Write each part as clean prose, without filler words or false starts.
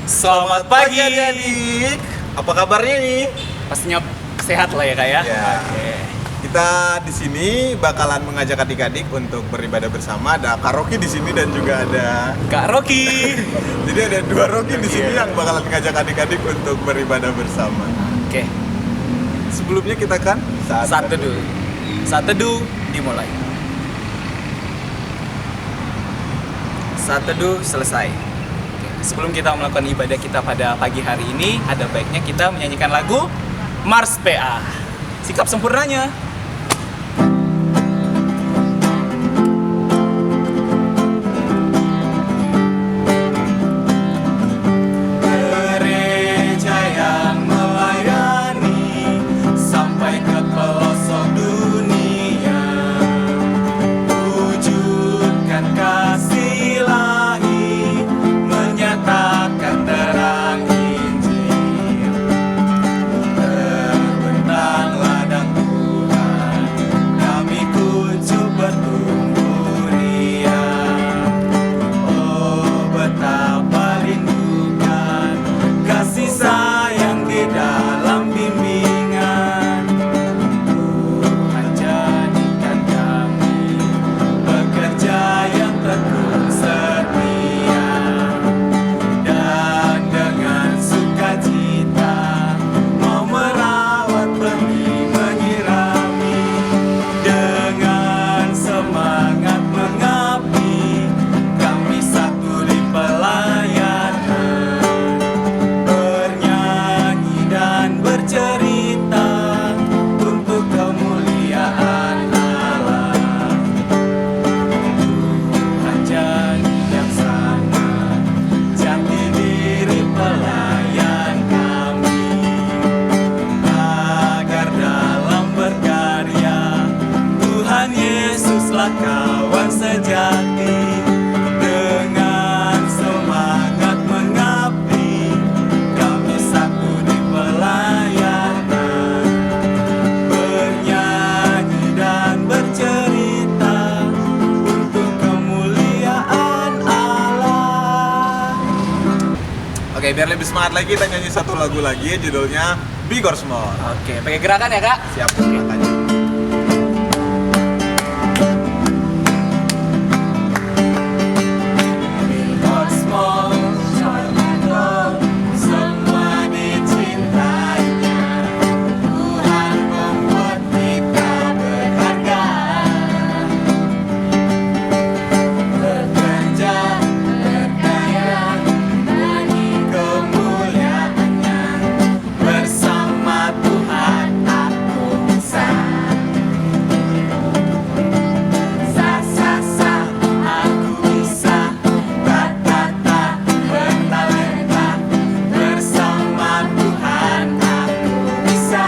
Selamat pagi adik-adik. Apa kabarnya nih? Pastinya sehat lah ya kak ya. Ya. Oke. Kita di sini bakalan mengajak adik-adik untuk beribadah bersama. Ada Kak Rocky di sini dan juga ada Kak Rocky. Jadi ada dua Rocky di sini yang bakalan mengajak adik-adik untuk beribadah bersama. Oke. Sebelumnya kita kan Saat teduh. Saat teduh dimulai. Saat teduh selesai. Oke. Sebelum kita melakukan ibadah kita pada pagi hari ini, ada baiknya kita menyanyikan lagu Mars PA. Sikap sempurnanya. Gereja yang melayani sampai ke pelosok dunia, wujudkan kasih ilahi, menyatakan terang Injil. Terbentang ladang Tuhan, kami kunjung bertumbuh riang. Oh betapa rindukan kasih sayang di dalam bimbingan. Tuhan jadikan kami pekerja yang tekun setia, dan dengan sukacita mau merawat benih menyirami. Dengan semangat mengabdi, kami satu di pelayanan, bernyanyi dan bercerita untuk kemuliaan Allah. Tuhan jadi yang sana, jati diri pelayan kami, agar dalam berkarya Tuhan Yesuslah kawan sejati. Dengan semangat mengabdi, kami satu di pelayanan, bernyanyi dan bercerita untuk kemuliaan Allah. Oke, biar lebih semangat lagi kita nyanyi satu lagu lagi judulnya Big or Small. Oke, pakai gerakan ya kak. Siap, silakan. Big or small, child and old, semua dicintainya. Tuhan membuat kita berharga, bekerja, berkarya, bagi kemuliaannya. Bersama Tuhan aku bisa. Sa aku bisa. Ta bertalenta. Bersama Tuhan aku bisa.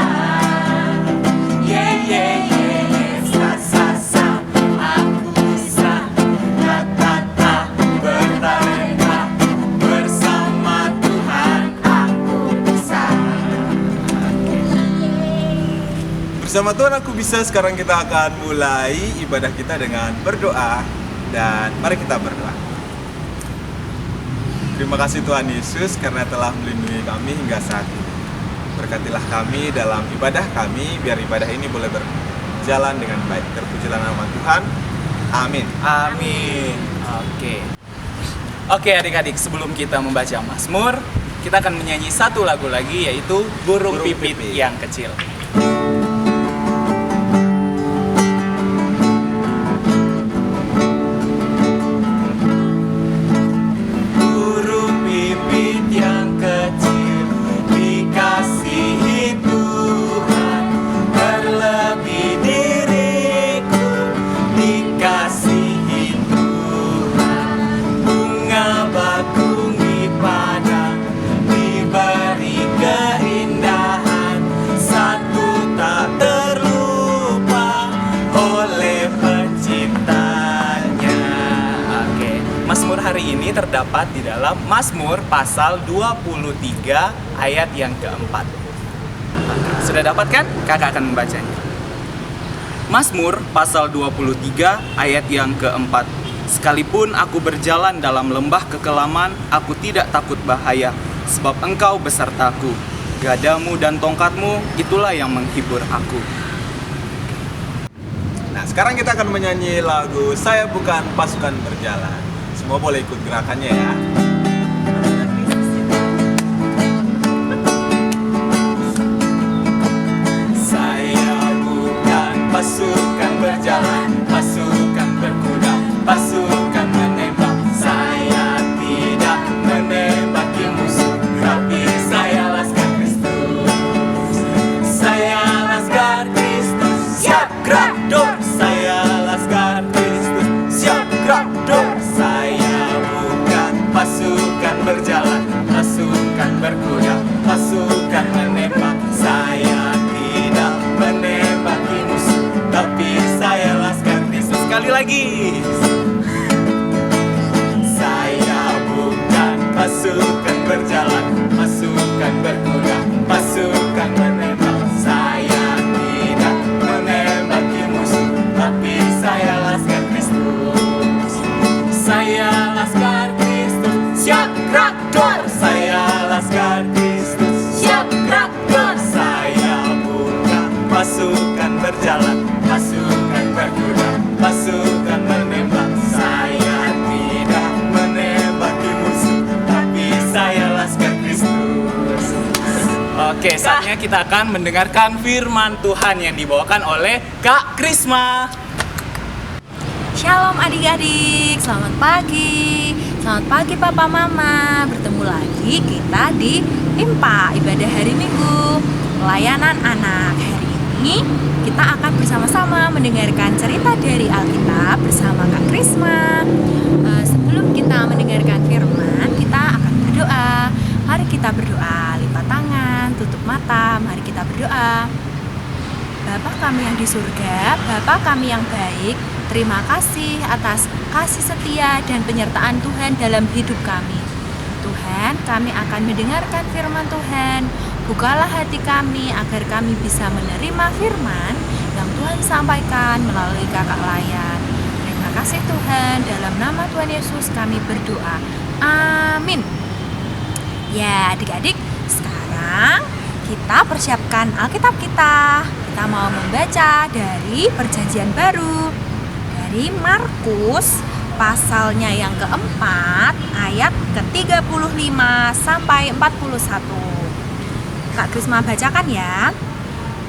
Sa aku bisa. Ta bertalenta. Bersama Tuhan aku bisa. Bersama Tuhan aku bisa. Sekarang kita akan mulai ibadah kita dengan berdoa. Dan mari kita berdoa. Terima kasih Tuhan Yesus karena telah melindungi kami hingga saat ini. Berkatilah kami dalam ibadah kami, biar ibadah ini boleh berjalan dengan baik. Terpujilah nama Tuhan. Amin. Amin. Oke adik-adik, sebelum kita membaca Mazmur, kita akan menyanyi satu lagu lagi, yaitu Burung Burung Pipit Pipit yang Kecil. Burung pipit yang kecil, dikasihi Tuhan, terlebih diriku, dikasihi Tuhan. Bunga bakung di padang, diberi keindahan, satu tak terlupa oleh penciptanya. Oke, Mazmur hari ini terdapat di dalam Mazmur pasal 23 ayat yang keempat. Sudah dapat kan? Kakak akan membacanya. Mazmur pasal 23 ayat yang keempat. Sekalipun aku berjalan dalam lembah kekelaman, aku tidak takut bahaya, sebab Engkau besertaku. Gadamu dan tongkatmu, itulah yang menghibur aku. Nah, sekarang kita akan menyanyi lagu Saya Bukan Pasukan Berjalan. Semua boleh ikut gerakannya ya. Saya bukan pasukan berjalan, pasukan berkuda, pasukan menembak. Saya tidak menembaki musuh, tapi saya laskar Kristus. Saya laskar Kristus, siap gerak dor. Saya laskar Kristus, siap gerak dor. Saya bukan pasukan berjalan, pasukan berkuda, pasukan menembak. Saya tidak menembaki musuh, tapi saya laskar Kristus. Sekali lagi. Saya bukan pasukan berjalan, pasukan berkuda, pasukan menembak. Saya tidak menembaki musuh, tapi saya laskar Kristus. Saya laskar Kristus, siap gerak dor. Saya laskar Kristus, siap gerak dor. Saya bukan pasukan berjalan, pasukan berkuda, pasukan menembak. Saya tidak menembaki musuh, tapi saya laskar Kristus. Oke, saatnya kita akan mendengarkan firman Tuhan yang dibawakan oleh Kak Krisma. Shalom adik-adik, selamat pagi. Selamat pagi Papa Mama. Bertemu lagi kita di IMPA, ibadah hari Minggu, pelayanan anak. Hari ini kita akan bersama-sama mendengarkan cerita dari Alkitab bersama Kak Krisma. Sebelum kita mendengarkan firman, kita akan berdoa. Mari kita berdoa, lipat tangan, tutup mata, mari kita berdoa. Bapa kami yang di surga, Bapa kami yang baik, terima kasih atas kasih setia dan penyertaan Tuhan dalam hidup kami. Tuhan, kami akan mendengarkan firman Tuhan. Bukalah hati kami agar kami bisa menerima firman yang Tuhan sampaikan melalui kakak layan. Terima kasih Tuhan, dalam nama Tuhan Yesus kami berdoa. Amin. Ya adik-adik, sekarang kita persiapkan Alkitab kita. Kita mau membaca dari Perjanjian Baru, dari Markus pasalnya yang keempat ayat ke-35 sampai 41. Kak Krisma bacakan ya.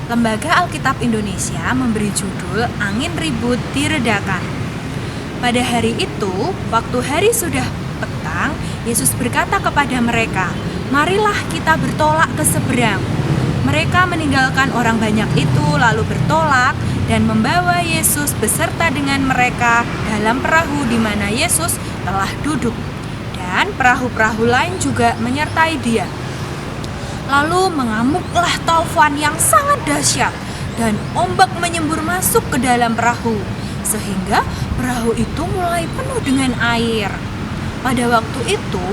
Lembaga Alkitab Indonesia memberi judul Angin Ribut Diredakan. Pada hari itu, waktu hari sudah petang, Yesus berkata kepada mereka, "Marilah kita bertolak ke seberang." Mereka meninggalkan orang banyak itu lalu bertolak dan membawa Yesus beserta dengan mereka dalam perahu di mana Yesus telah duduk. Dan perahu-perahu lain juga menyertai dia. Lalu mengamuklah taufan yang sangat dahsyat dan ombak menyembur masuk ke dalam perahu sehingga perahu itu mulai penuh dengan air. Pada waktu itu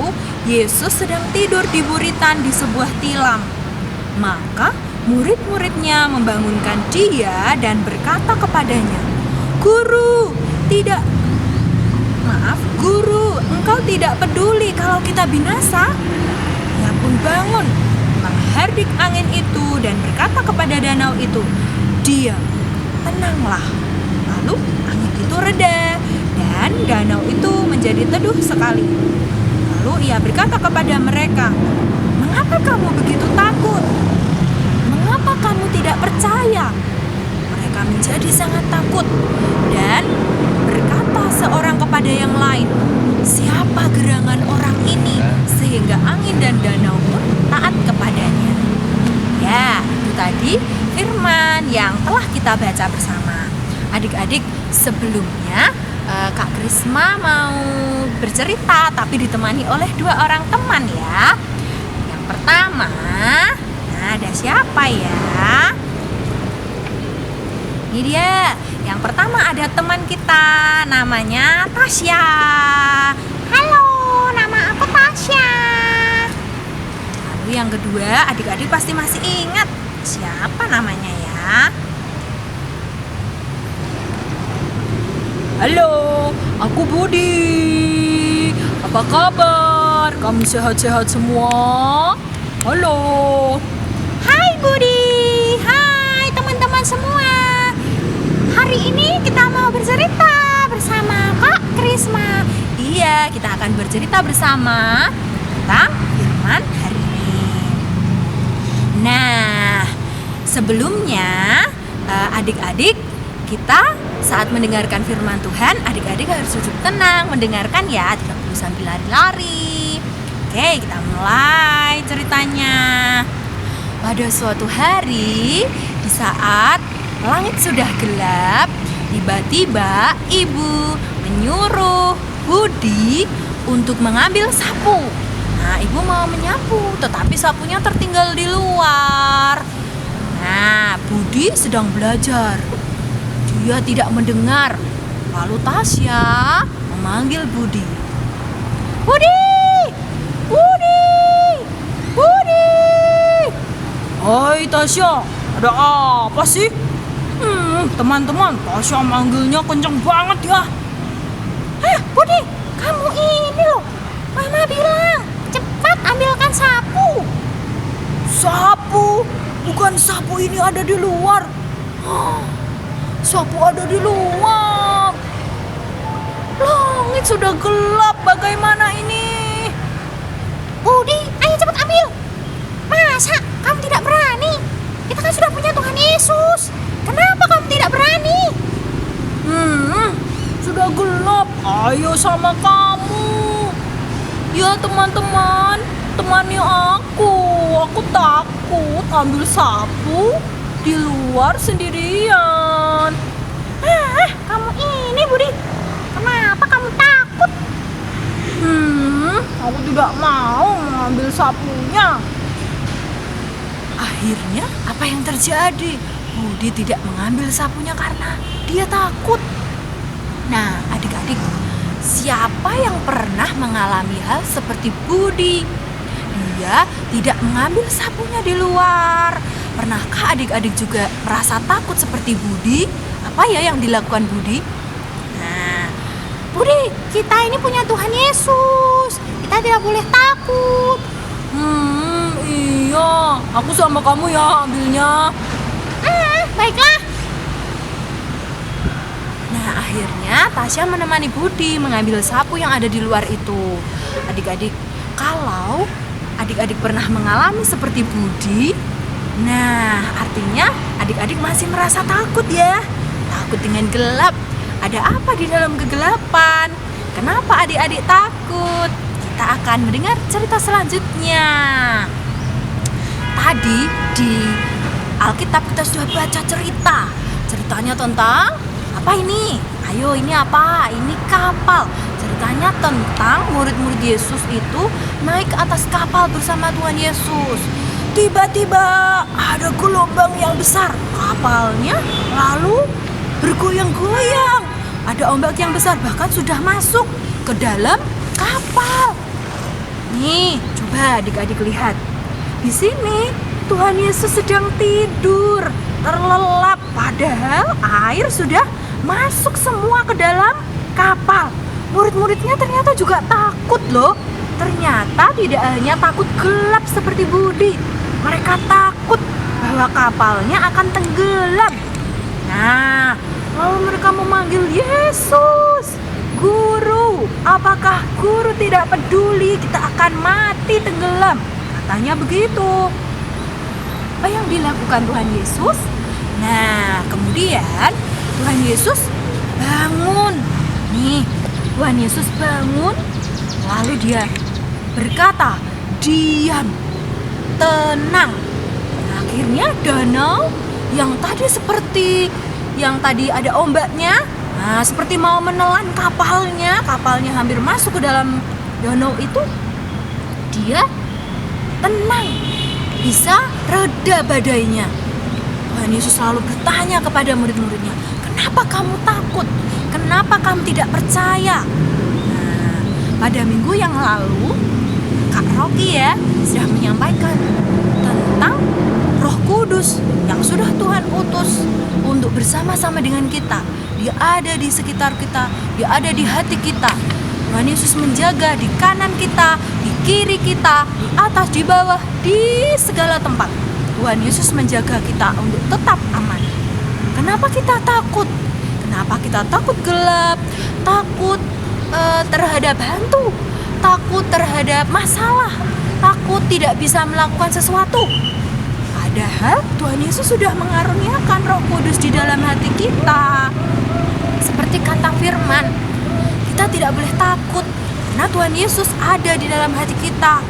Yesus sedang tidur di buritan di sebuah tilam. Maka murid-muridnya membangunkan dia dan berkata kepadanya, Guru, engkau tidak peduli kalau kita binasa?" Ia pun bangun, menghardik angin itu dan berkata kepada danau itu, "Diam, tenanglah." Lalu angin itu reda dan danau itu menjadi teduh sekali. Lalu ia berkata kepada mereka, "Mengapa kamu begitu takut? Mengapa kamu tidak percaya?" Mereka menjadi sangat takut dan berkata seorang kepada yang lain, "Siapa gerangan orang ini sehingga angin dan danau pun taat kepadanya?" Ya, itu tadi firman yang telah kita baca bersama. Adik-adik, sebelumnya Kak Krisma mau bercerita tapi ditemani oleh dua orang teman ya. Yang pertama, ada siapa ya? Ini dia. Yang pertama ada teman kita, namanya Tasya. Halo, nama aku Tasya. Lalu yang kedua, adik-adik pasti masih ingat siapa namanya ya? Halo, aku Budi. Apa kabar? kabar? Kamu sehat-sehat semua? Halo. Hai Budi. Hai teman-teman semua. Hari ini kita mau bercerita bersama Kak Krisma. Iya, kita akan bercerita bersama tentang firman hari ini. Nah, sebelumnya adik-adik, kita saat mendengarkan firman Tuhan, adik-adik harus duduk tenang mendengarkan ya, tidak perlu sambil lari-lari. Oke, kita mulai ceritanya. Pada suatu hari, di saat langit sudah gelap, tiba-tiba ibu menyuruh Budi untuk mengambil sapu. Nah, ibu mau menyapu, tetapi sapunya tertinggal di luar. Nah, Budi sedang belajar. Dia tidak mendengar. Lalu Tasya memanggil Budi. Budi! Budi! Budi! Hai Tasya, ada apa sih? Teman-teman, Tasya manggilnya kenceng banget ya. Budi, kamu ini loh. Mama bilang, cepat ambilkan sapu. Sapu? Bukan sapu ini ada di luar. Sapu ada di luar. Langit sudah gelap, bagaimana ini? Budi, ayo cepat ambil. Masa kamu tidak berani? Kita kan sudah punya Tuhan Yesus. Kenapa kamu tidak berani? Sudah gelap. Ayo sama kamu. Ya teman-teman, temani aku. Aku takut ambil sapu di luar sendirian. Kamu ini Budi, kenapa kamu takut? Aku tidak mau mengambil sapunya. Akhirnya apa yang terjadi? Budi tidak mengambil sapunya karena dia takut. Nah, adik-adik, siapa yang pernah mengalami hal seperti Budi? Dia tidak mengambil sapunya di luar. Pernahkah adik-adik juga merasa takut seperti Budi? Apa ya yang dilakukan Budi? Nah, Budi, kita ini punya Tuhan Yesus. Kita tidak boleh takut. Iya, aku sama kamu ya ambilnya. Baiklah. Nah, akhirnya Tasya menemani Budi mengambil sapu yang ada di luar itu. Adik-adik, kalau adik-adik pernah mengalami seperti Budi, nah artinya adik-adik masih merasa takut ya. Takut dengan gelap. Ada apa di dalam kegelapan? Kenapa adik-adik takut? Kita akan mendengar cerita selanjutnya. Tadi di Alkitab kita sudah baca cerita. Ceritanya tentang apa ini? Ayo, ini apa? Ini kapal. Ceritanya tentang murid-murid Yesus itu naik ke atas kapal bersama Tuhan Yesus. Tiba-tiba ada gelombang yang besar. Kapalnya lalu bergoyang-goyang. Ada ombak yang besar, bahkan sudah masuk ke dalam kapal. Nih, coba adik-adik lihat. Di sini Tuhan Yesus sedang tidur, terlelap, padahal air sudah masuk semua ke dalam kapal. Murid-muridnya ternyata juga takut loh. Ternyata tidak hanya takut gelap seperti Budi, mereka takut bahwa kapalnya akan tenggelam. Nah, lalu mereka memanggil Yesus. Guru, apakah guru tidak peduli kita akan mati tenggelam? Katanya begitu. Apa yang dilakukan Tuhan Yesus? Nah, kemudian Tuhan Yesus bangun. Nih, Tuhan Yesus bangun, lalu dia berkata, diam, tenang. Akhirnya danau yang tadi ada ombaknya, nah, seperti mau menelan kapalnya hampir masuk ke dalam danau itu, dia tenang, bisa reda badainya. Tuhan Yesus selalu bertanya kepada murid-muridnya, kenapa kamu takut? Kenapa kamu tidak percaya? Nah, pada minggu yang lalu Kak Rocky ya sudah menyampaikan tentang Roh Kudus yang sudah Tuhan utus untuk bersama-sama dengan kita. Dia ada di sekitar kita, dia ada di hati kita. Tuhan Yesus menjaga di kanan kita, di kiri kita, di atas, di bawah, di segala tempat. Tuhan Yesus menjaga kita untuk tetap aman. Kenapa kita takut? Kenapa kita takut gelap? Takut terhadap hantu, takut terhadap masalah, takut tidak bisa melakukan sesuatu. Padahal Tuhan Yesus sudah mengaruniakan Roh Kudus di dalam hati kita. Seperti kata firman, kita tidak boleh takut karena Tuhan Yesus ada di dalam hati kita.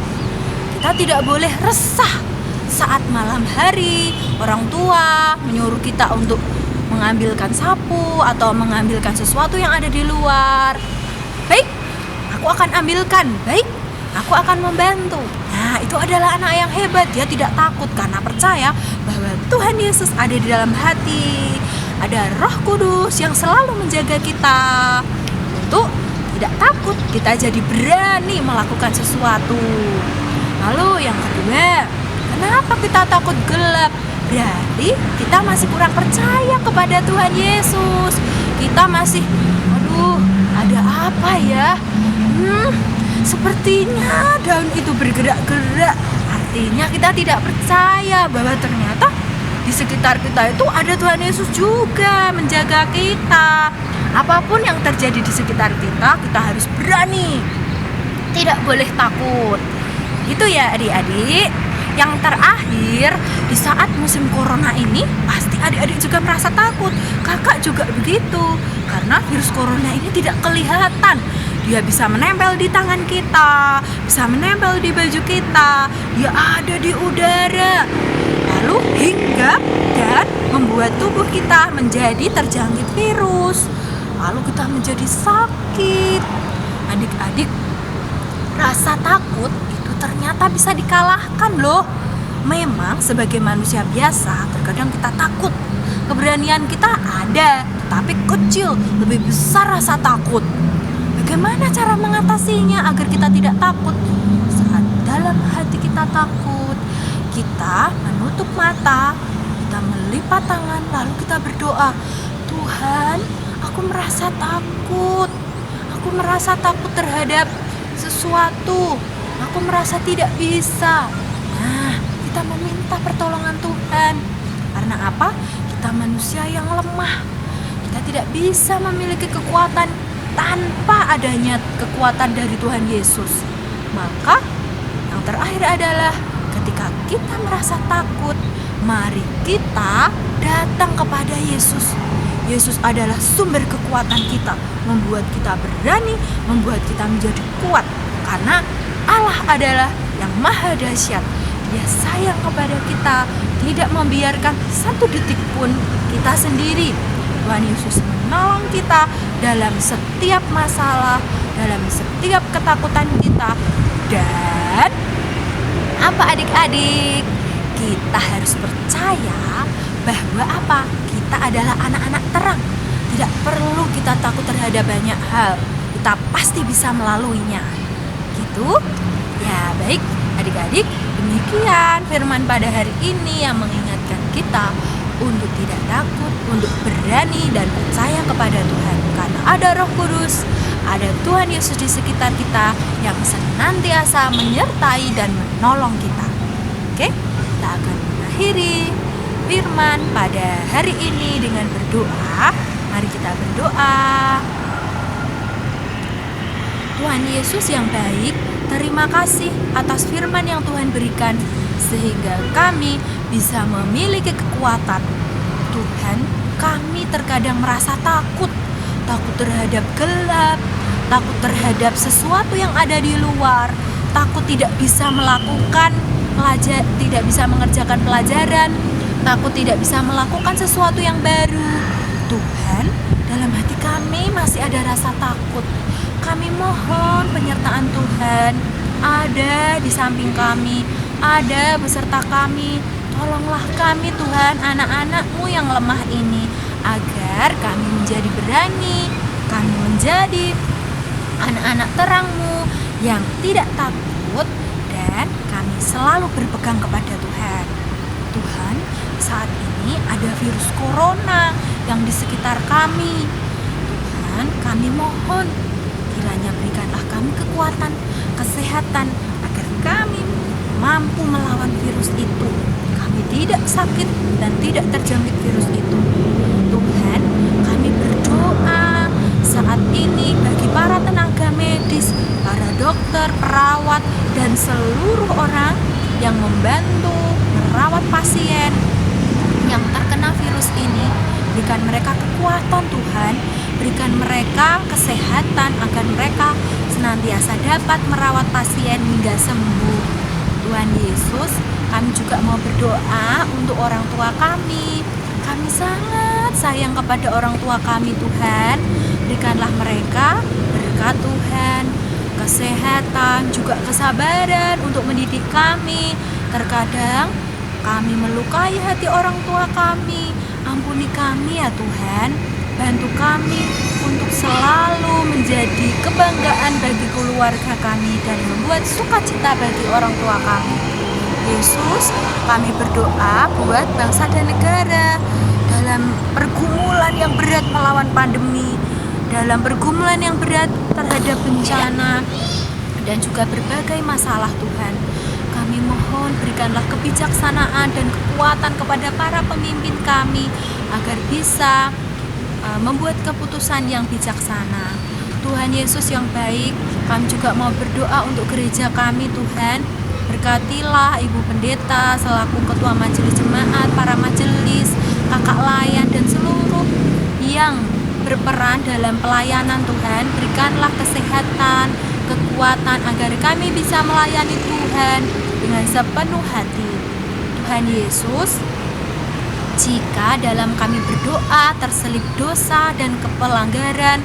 Kita tidak boleh resah saat malam hari orang tua menyuruh kita untuk mengambilkan sapu atau mengambilkan sesuatu yang ada di luar. Baik, aku akan ambilkan. Baik, aku akan membantu. Nah, itu adalah anak yang hebat. Dia tidak takut karena percaya bahwa Tuhan Yesus ada di dalam hati. Ada Roh Kudus yang selalu menjaga kita untuk tidak takut. Kita jadi berani melakukan sesuatu. Lalu yang kedua, kenapa kita takut gelap? Berarti kita masih kurang percaya kepada Tuhan Yesus. Kita masih, ada apa ya? Sepertinya daun itu bergerak-gerak. Artinya kita tidak percaya bahwa ternyata di sekitar kita itu ada Tuhan Yesus juga menjaga kita. Apapun yang terjadi di sekitar kita, kita harus berani. Tidak boleh takut. Gitu ya adik-adik. Yang terakhir, di saat musim corona ini, pasti adik-adik juga merasa takut. Kakak juga begitu. Karena virus corona ini tidak kelihatan. Dia bisa menempel di tangan kita, bisa menempel di baju kita. Dia ada di udara. Lalu hinggap dan membuat tubuh kita menjadi terjangkit virus. Lalu kita menjadi sakit. Adik-adik, rasa takut itu ternyata bisa dikalahkan loh. Memang sebagai manusia biasa terkadang kita takut. Keberanian kita ada, tapi kecil, lebih besar rasa takut. Bagaimana cara mengatasinya agar kita tidak takut? Saat dalam hati kita takut, kita menutup mata, kita melipat tangan, lalu kita berdoa, Tuhan, aku merasa takut. Aku merasa takut terhadap sesuatu. Aku merasa tidak bisa. Nah, kita meminta pertolongan Tuhan. Karena apa? Kita manusia yang lemah. Kita tidak bisa memiliki kekuatan tanpa adanya kekuatan dari Tuhan Yesus. Maka yang terakhir adalah ketika kita merasa takut, mari kita datang kepada Yesus. Yesus adalah sumber kekuatan kita, membuat kita berani, membuat kita menjadi kuat. Karena Allah adalah yang maha dahsyat. Dia sayang kepada kita, tidak membiarkan satu detik pun kita sendiri. Tuhan Yesus menolong kita dalam setiap masalah, dalam setiap ketakutan kita. Dan apa adik-adik? Kita harus percaya bahwa apa? Kita adalah anak-anak terang. Tidak perlu kita takut terhadap banyak hal. Kita pasti bisa melaluinya. Gitu? Ya, baik adik-adik, demikian firman pada hari ini yang mengingatkan kita untuk tidak takut, untuk berani dan percaya kepada Tuhan. Karena ada Roh Kudus, ada Tuhan Yesus di sekitar kita yang senantiasa menyertai dan menolong kita. Oke, kita akan mengakhiri firman pada hari ini dengan berdoa. Mari kita berdoa. Tuhan Yesus yang baik, terima kasih atas firman yang Tuhan berikan sehingga kami bisa memiliki kekuatan. Tuhan, kami terkadang merasa takut terhadap gelap, takut terhadap sesuatu yang ada di luar, takut tidak bisa tidak bisa mengerjakan pelajaran, takut tidak bisa melakukan sesuatu yang baru. Tuhan, dalam hati kami masih ada rasa takut. Kami mohon penyertaan Tuhan ada di samping kami, ada beserta kami. Tolonglah kami Tuhan, anak-anak-Mu yang lemah ini, agar kami menjadi berani, kami menjadi anak-anak terang-Mu yang tidak takut, dan kami selalu berpegang kepada Tuhan. Tuhan, saat ini ada virus corona yang di sekitar kami. Tuhan, kami mohon, kiranya berikanlah kami kekuatan, kesehatan, agar kami mampu melawan virus itu. Kami tidak sakit dan tidak terjangkit virus itu. Tuhan, kami berdoa saat ini bagi para tenaga medis, para dokter, perawat, dan seluruh orang yang membantu merawat pasien yang terkena virus ini. Berikan mereka kekuatan Tuhan, berikan mereka kesehatan agar mereka senantiasa dapat merawat pasien hingga sembuh. Tuhan Yesus, kami juga mau berdoa untuk orang tua kami. Kami sangat sayang kepada orang tua kami Tuhan. Berikanlah mereka berkat Tuhan, kesehatan, juga kesabaran untuk mendidik kami. Terkadang kami melukai hati orang tua kami. Ampuni kami ya Tuhan. Bantu kami untuk selalu menjadi kebanggaan bagi keluarga kami dan membuat sukacita bagi orang tua kami. Yesus, kami berdoa buat bangsa dan negara dalam pergumulan yang berat melawan pandemi, dalam pergumulan yang berat terhadap bencana dan juga berbagai masalah Tuhan. Kami mohon berikanlah kebijaksanaan dan kekuatan kepada para pemimpin kami agar bisa membuat keputusan yang bijaksana. Tuhan Yesus yang baik, kami juga mau berdoa untuk gereja kami Tuhan. Berkatilah Ibu Pendeta selaku Ketua Majelis Jemaat, para majelis, kakak layan, dan seluruh yang berperan dalam pelayanan Tuhan. Berikanlah kesehatan, kekuatan agar kami bisa melayani Tuhan dengan sepenuh hati. Tuhan Yesus, jika dalam kami berdoa terselip dosa dan kepelanggaran,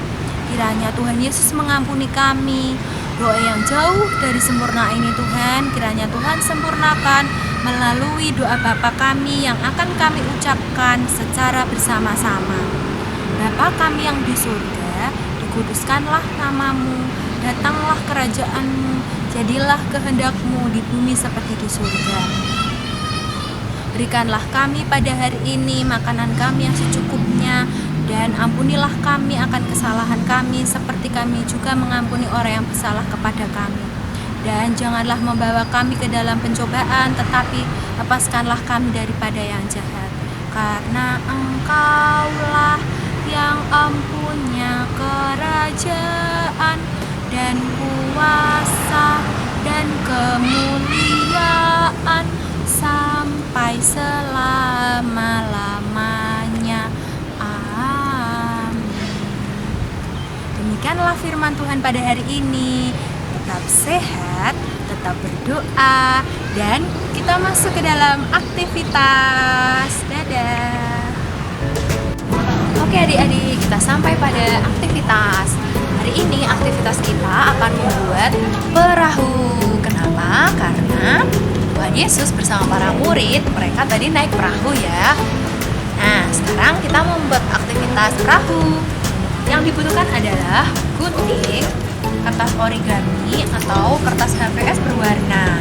kiranya Tuhan Yesus mengampuni kami. Doa yang jauh dari sempurna ini Tuhan, kiranya Tuhan sempurnakan melalui doa Bapa kami yang akan kami ucapkan secara bersama-sama. Bapa kami yang di surga, dikuduskanlah namamu, datanglah kerajaanmu, jadilah kehendakmu di bumi seperti di surga. Berikanlah kami pada hari ini makanan kami yang secukupnya, dan ampunilah kami akan kesalahan kami seperti kami juga mengampuni orang yang bersalah kepada kami. Dan janganlah membawa kami ke dalam pencobaan, tetapi lepaskanlah kami daripada yang jahat. Karena Engkaulah yang empunya kerajaan dan kuasa dan kemuliaan sampai selama-lamanya. Amin. Demikianlah firman Tuhan pada hari ini. Tetap sehat, tetap berdoa, dan kita masuk ke dalam aktivitas. Dadah. Oke adik-adik, kita sampai pada aktivitas. Hari ini aktivitas kita akan membuat perahu. Kenapa? Karena Tuhan Yesus bersama para murid, mereka tadi naik perahu ya. Nah, sekarang kita membuat aktivitas perahu. Yang dibutuhkan adalah gunting, kertas origami atau kertas HVS berwarna.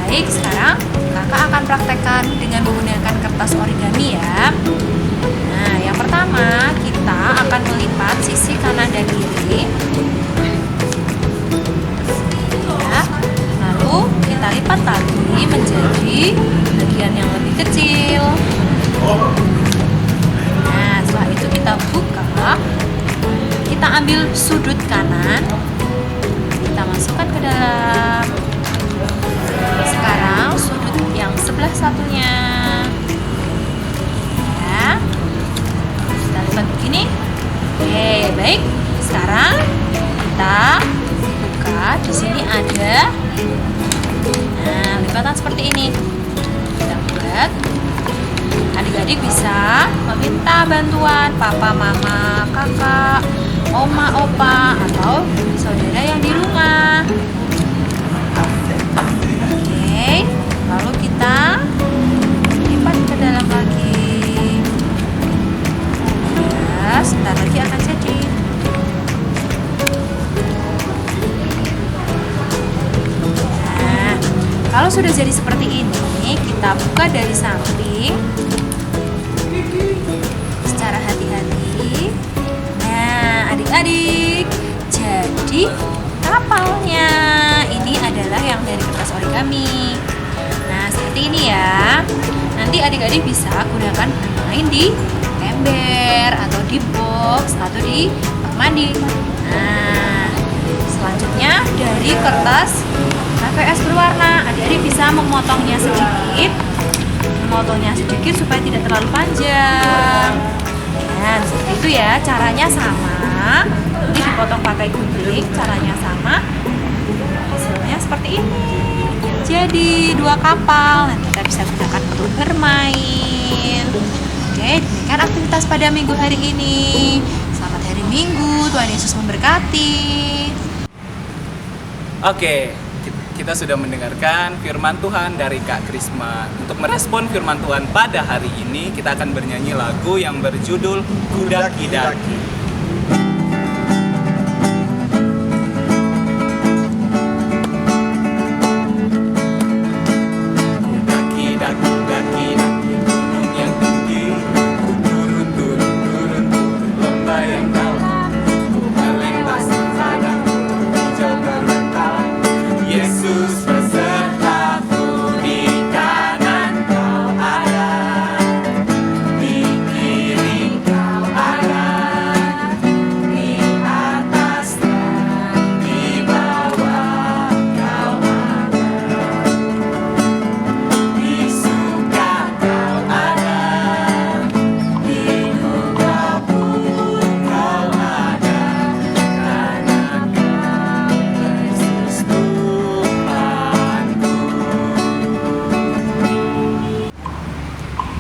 Baik, sekarang kakak akan praktekkan dengan menggunakan kertas origami ya. Nah, yang pertama kita akan melipat sisi kanan dan kiri ya. Lalu kita lipat lagi menjadi bagian yang lebih kecil. Nah, setelah itu kita buka, kita ambil sudut kanan, kita masukkan ke dalam. Sekarang sudut yang sebelah satunya ya, kita lipat begini. Oke, baik. Sekarang kita buka, di sini ada lipatan seperti ini. Kita buat. Adik-adik bisa meminta bantuan papa, mama, kakak, oma, opa, atau saudara yang di rumah. Oke, lalu kita lipat ke dalam lagi. Ya, sebentar lagi akan jadi. Nah, kalau sudah jadi seperti ini, kita buka dari samping secara hati-hati. Nah, adik-adik, jadi di kapalnya. Ini adalah yang dari kertas origami. Nah, seperti ini ya. Nanti adik-adik bisa gunakan bermain di ember atau di box atau di bak mandi. Nah, selanjutnya dari kertas HVS berwarna, adik-adik bisa memotongnya sedikit supaya tidak terlalu panjang. Dan seperti itu ya, caranya sama. Ini dipotong pakai gunting, caranya sama. Hasilnya seperti ini. Jadi 2 kapal, nanti kita bisa gunakan untuk bermain. Oke, demikian aktivitas pada minggu hari ini. Selamat hari Minggu, Tuhan Yesus memberkati. Oke, kita sudah mendengarkan firman Tuhan dari Kak Krisma. Untuk merespon firman Tuhan pada hari ini, kita akan bernyanyi lagu yang berjudul Kudaki-daki.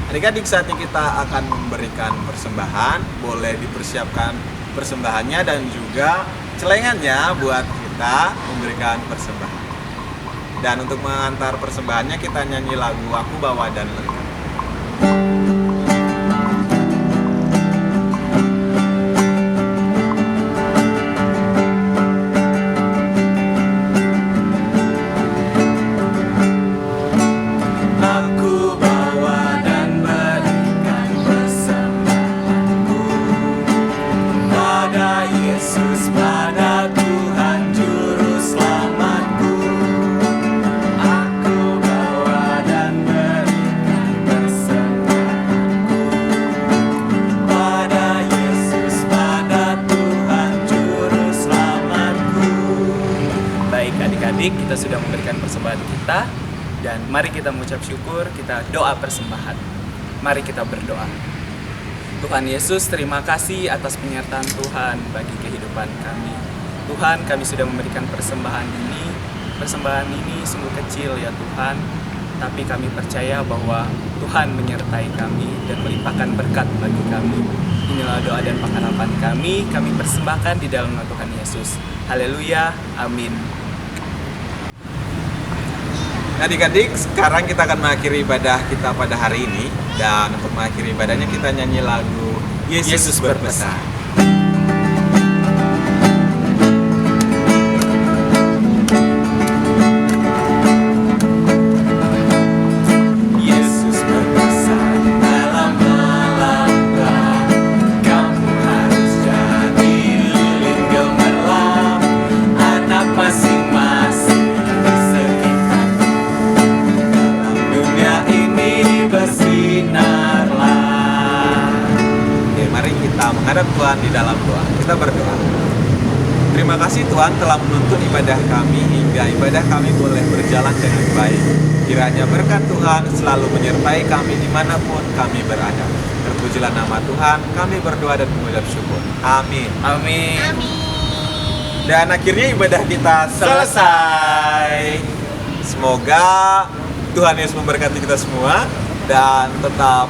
Adik-adik, saatnya kita akan memberikan persembahan. Boleh dipersiapkan persembahannya dan juga celengannya buat kita memberikan persembahan. Dan untuk mengantar persembahannya, kita nyanyi lagu Aku Bawa dan Lengkap. Kita sudah memberikan persembahan kita, dan mari kita mengucap syukur, kita doa persembahan. Mari kita berdoa. Tuhan Yesus, terima kasih atas penyertaan Tuhan bagi kehidupan kami. Tuhan, kami sudah memberikan persembahan ini. Persembahan ini sungguh kecil ya Tuhan, tapi kami percaya bahwa Tuhan menyertai kami dan melimpahkan berkat bagi kami. Inilah doa dan pengharapan kami persembahkan di dalam nama Tuhan Yesus. Haleluya, amin. Adik-adik, sekarang kita akan mengakhiri ibadah kita pada hari ini. Dan untuk mengakhiri ibadahnya, kita nyanyi lagu Yesus Berpesan. Menghadap Tuhan di dalam doa. Kita berdoa. Terima kasih Tuhan telah menuntun ibadah kami hingga ibadah kami boleh berjalan dengan baik. Kiranya berkat Tuhan selalu menyertai kami dimanapun kami berada. Terpujilah nama Tuhan, kami berdoa dan mengucap syukur. Amin. Amin. Dan akhirnya ibadah kita selesai. Semoga Tuhan Yesus memberkati kita semua dan tetap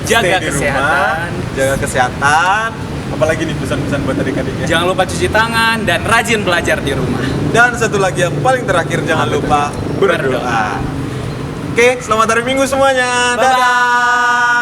jaga stay di kesehatan, rumah, jaga kesehatan. Apalagi nih pesan-pesan buat adik-adiknya. Jangan lupa cuci tangan dan rajin belajar di rumah. Dan satu lagi yang paling terakhir, jangan lupa berdoa. Oke, selamat hari Minggu semuanya. Bye-bye. Dadah.